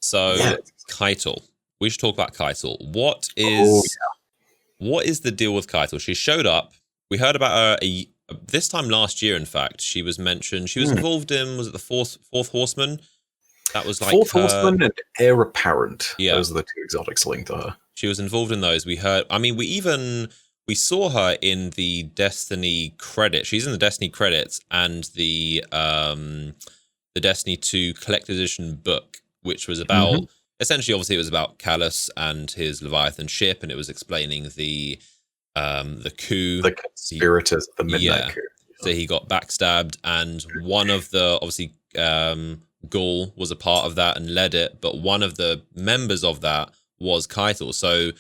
So, Yeah. Caiatl. We should talk about Caiatl. Oh, What is the deal with Keitel? She showed up. We heard about her this time last year. In fact, she was mentioned. She was yeah. involved in, was it the fourth Horseman? That was like Fourth her. Horseman and Heir Apparent. Yeah, Those are the two exotics linked to her. she was involved in those. We heard. I mean, we saw her in the Destiny credits. She's in the Destiny credits and the Destiny 2 collector's edition book, which was about essentially, obviously, it was about Callus and his Leviathan ship, and it was explaining the coup, the conspirators of the Midnight Coup. So he got backstabbed, and one of the obviously Gaul was a part of that and led it, but one of the members of that was Keitel. So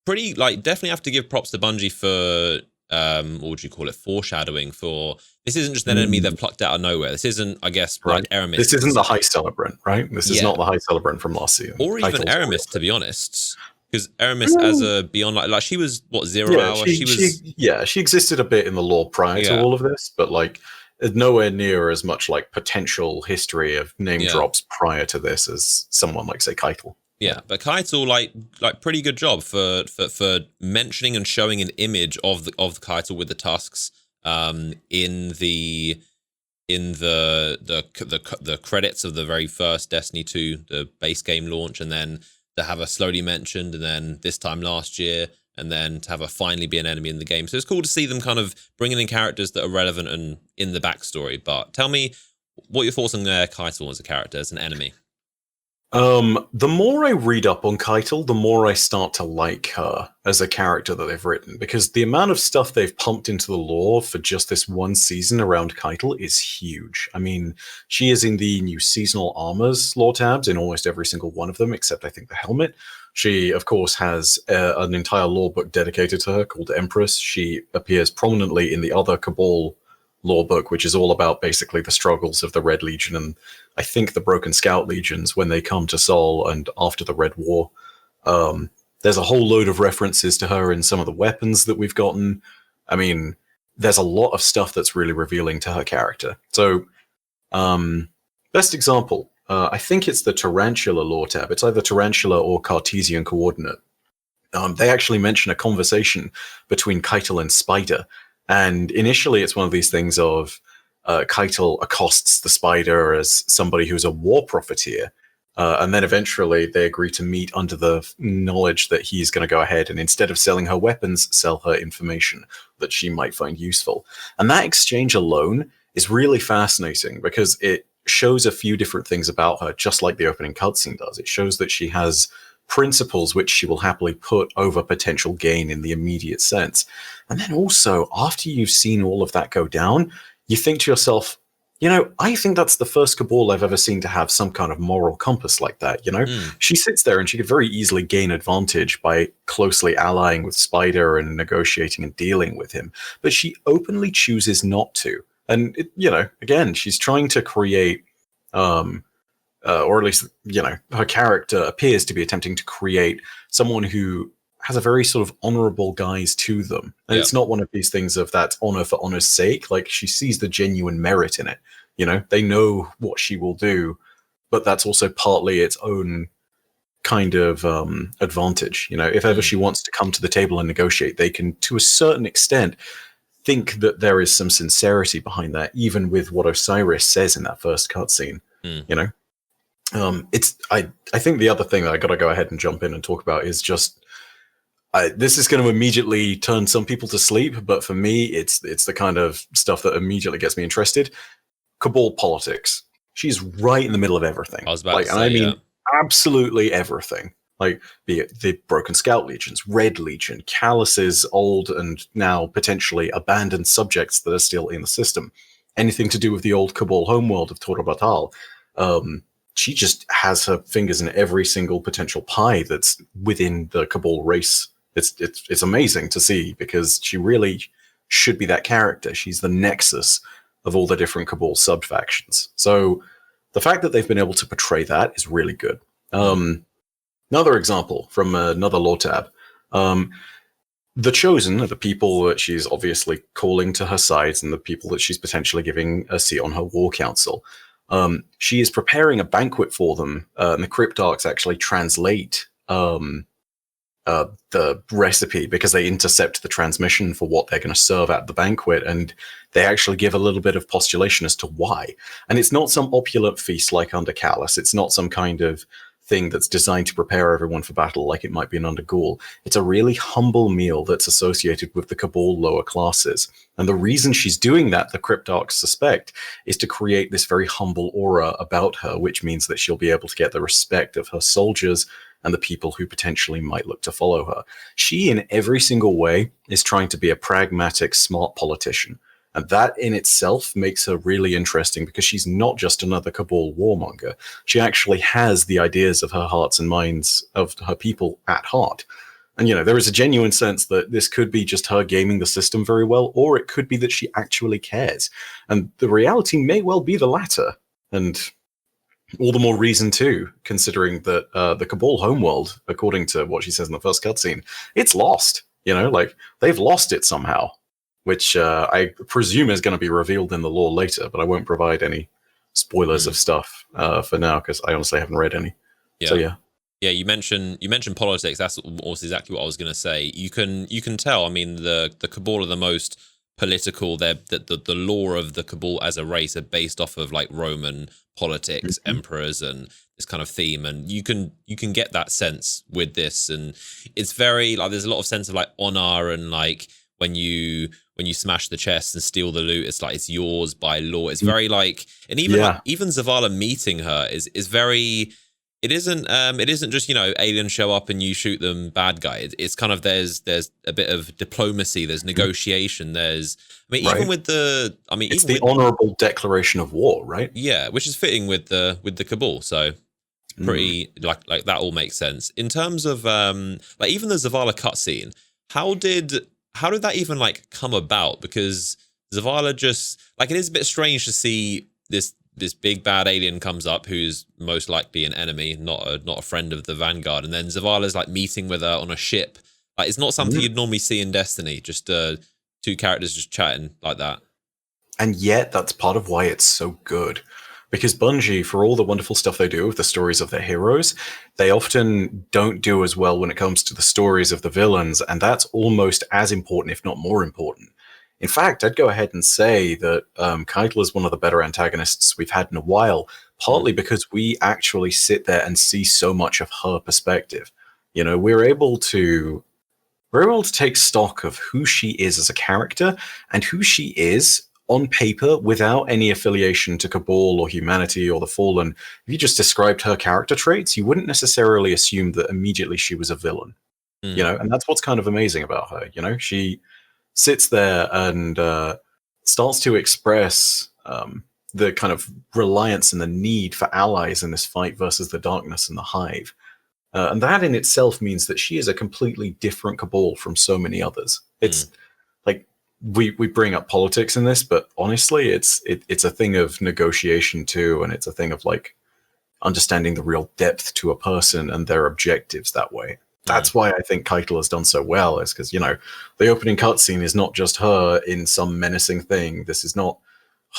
pretty definitely have to give props to Bungie for what would you call it, foreshadowing for this isn't just an enemy they've plucked out of nowhere. This isn't, I guess, like Aramis. This isn't the High Celebrant, right? This is not the High Celebrant from last season. Or even Aramis, to be honest. Because Aramis as a beyond like she was what, 0 hour? She existed a bit in the lore prior to all of this, but nowhere near as much potential history of name drops prior to this as someone like, say, Keitel. Yeah, but Keitel like pretty good job for mentioning and showing an image of the Keitel with the tusks in the credits of the very first Destiny 2, the base game launch, and then to have her slowly mentioned, and then this time last year, and then to have her finally be an enemy in the game. So it's cool to see them kind of bringing in characters that are relevant and in the backstory. But tell me what your thoughts on Keitel as a character, as an enemy. The more I read up on Keitel, the more I start to like her as a character that they've written, because the amount of stuff they've pumped into the lore for just this one season around Keitel is huge. I mean, she is in the new seasonal armors lore tabs in almost every single one of them, except I think the helmet. She, of course, has an entire lore book dedicated to her called Empress. She appears prominently in the other Cabal lore book, which is all about basically the struggles of the Red Legion and I think the Broken Scout Legions when they come to Sol and after the Red War. There's a whole load of references to her in some of the weapons that we've gotten. I mean, there's a lot of stuff that's really revealing to her character. So, best example, I think it's the Tarantula lore tab. It's either Tarantula or Cartesian Coordinate. They actually mention a conversation between Keitel and Spider. And initially, it's one of these things of Keitel accosts the Spider as somebody who's a war profiteer. And then eventually they agree to meet under the knowledge that he's going to go ahead and instead of selling her weapons, sell her information that she might find useful. And that exchange alone is really fascinating because it shows a few different things about her, just like the opening cutscene does. It shows that she has principles which she will happily put over potential gain in the immediate sense. And then also, after you've seen all of that go down, you think to yourself, I think that's the first Cabal I've ever seen to have some kind of moral compass like that, She sits there and she could very easily gain advantage by closely allying with Spider and negotiating and dealing with him. But she openly chooses not to. And, again, she's trying to create or at least, her character appears to be attempting to create someone who has a very sort of honorable guise to them. And it's not one of these things of that honor for honor's sake. Like, she sees the genuine merit in it. They know what she will do, but that's also partly its own kind of advantage. If ever she wants to come to the table and negotiate, they can, to a certain extent, think that there is some sincerity behind that, even with what Osiris says in that first cutscene, I think the other thing that I got to go ahead and jump in and talk about is just this is going to immediately turn some people to sleep, but for me, it's the kind of stuff that immediately gets me interested. Cabal politics. She's right in the middle of everything. I was about to say, absolutely everything. Like, be it the Broken Scout Legions, Red Legion, Callus's old and now potentially abandoned subjects that are still in the system. Anything to do with the old Cabal homeworld of Torobatal. She just has her fingers in every single potential pie that's within the Cabal race. It's amazing to see because she really should be that character. She's the nexus of all the different Cabal sub-factions. So the fact that they've been able to portray that is really good. Another example from another lore tab. The Chosen are the people that she's obviously calling to her sides and the people that she's potentially giving a seat on her war council. She is preparing a banquet for them, and the Cryptarchs actually translate the recipe because they intercept the transmission for what they're going to serve at the banquet, and they actually give a little bit of postulation as to why. And it's not some opulent feast like under Callus. It's not some kind of thing that's designed to prepare everyone for battle like it might be an under Gaul. It's a really humble meal that's associated with the Cabal lower classes. And the reason she's doing that, the Cryptarchs suspect, is to create this very humble aura about her, which means that she'll be able to get the respect of her soldiers and the people who potentially might look to follow her. She, in every single way, is trying to be a pragmatic, smart politician. And that in itself makes her really interesting because she's not just another Cabal warmonger. She actually has the ideas of her hearts and minds of her people at heart. And, there is a genuine sense that this could be just her gaming the system very well, or it could be that she actually cares. And the reality may well be the latter. And all the more reason too, considering that the Cabal homeworld, according to what she says in the first cutscene, it's lost. They've lost it somehow, which I presume is going to be revealed in the lore later, but I won't provide any spoilers of stuff for now because I honestly haven't read any. Yeah. So yeah. Yeah, you mentioned politics. That's also exactly what I was going to say. You can tell. I mean, the Cabal are the most political. The lore of the Cabal as a race are based off of like Roman politics, emperors, and this kind of theme. And you can get that sense with this, and it's very like there's a lot of sense of like honor and like when you smash the chest and steal the loot, it's like it's yours by law. It's very like, and even Zavala meeting her is very. It isn't just aliens show up and you shoot them bad guy. It's kind of there's a bit of diplomacy, there's negotiation, even with the it's the honorable declaration of war, right? Yeah, which is fitting with the Cabal. So pretty like that all makes sense in terms of like even the Zavala cutscene. How did that even like come about? Because Zavala just like it is a bit strange to see this big bad alien comes up who's most likely an enemy, not a friend of the Vanguard, and then Zavala's like meeting with her on a ship. Like it's not something you'd normally see in Destiny, just two characters just chatting like that. And yet that's part of why it's so good. Because Bungie, for all the wonderful stuff they do with the stories of their heroes, they often don't do as well when it comes to the stories of the villains, and that's almost as important, if not more important. In fact, I'd go ahead and say that Caiatl is one of the better antagonists we've had in a while, partly because we actually sit there and see so much of her perspective. We're able to take stock of who she is as a character and who she is on paper without any affiliation to Cabal or humanity or the Fallen. If you just described her character traits, you wouldn't necessarily assume that immediately she was a villain. And that's what's kind of amazing about her. She sits there and starts to express the kind of reliance and the need for allies in this fight versus the darkness and the Hive. And that in itself means that she is a completely different Cabal from so many others. It's like we bring up politics in this, but honestly, it's a thing of negotiation too, and it's a thing of like understanding the real depth to a person and their objectives that way. That's why I think Caiatl has done so well, is because, the opening cutscene is not just her in some menacing thing. This is not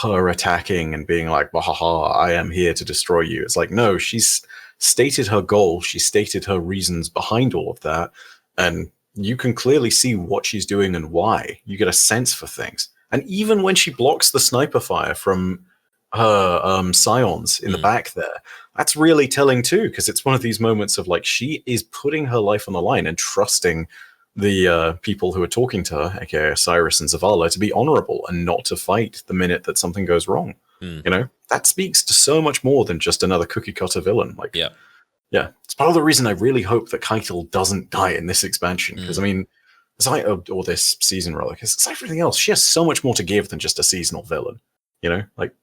her attacking and being like, "Wahaha, I am here to destroy you." It's like, no, she's stated her goal. She stated her reasons behind all of that. And you can clearly see what she's doing and why. You get a sense for things. And even when she blocks the sniper fire from her scions in the back there, that's really telling too, because it's one of these moments of like she is putting her life on the line and trusting the people who are talking to her, aka Osiris and Zavala, to be honorable and not to fight the minute that something goes wrong. That speaks to so much more than just another cookie cutter villain. Like, yeah, it's part of the reason I really hope that Caiatl doesn't die in this expansion, because I mean, or this season rather, because it's everything else. She has so much more to give than just a seasonal villain. Like,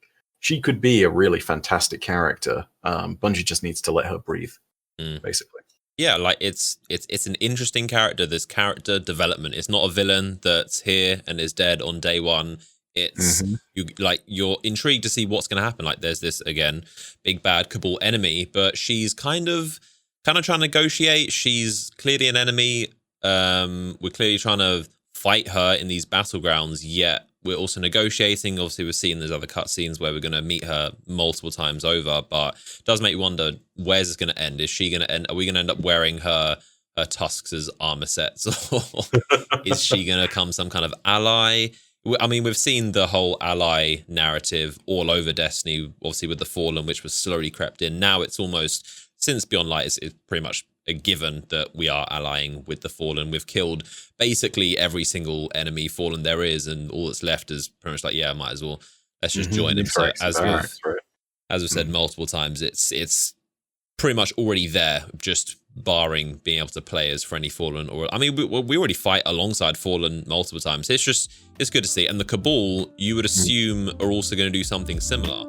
she could be a really fantastic character. Bungie just needs to let her breathe, basically. Yeah, like it's an interesting character. There's character development. It's not a villain that's here and is dead on day one. It's you're intrigued to see what's going to happen. Like there's this again big bad Cabal enemy, but she's kind of trying to negotiate. She's clearly an enemy. We're clearly trying to fight her in these battlegrounds, yet we're also negotiating. Obviously, we're seeing there's other cutscenes where we're going to meet her multiple times over, but it does make you wonder, where's this going to end? Is she going to end? Are we going to end up wearing her tusks as armor sets, or is she going to become some kind of ally? I mean, we've seen the whole ally narrative all over Destiny, obviously with the Fallen, which was slowly crept in. Now it's almost, since Beyond Light, it's pretty much a given that we are allying with the Fallen. We've killed basically every single enemy Fallen there is, and all that's left is pretty much like, yeah, might as well, let's just join them. So as we've said multiple times, it's pretty much already there, just barring being able to play as for any Fallen. Or I mean, we already fight alongside Fallen multiple times. It's good to see. And the Cabal, you would assume, are also going to do something similar.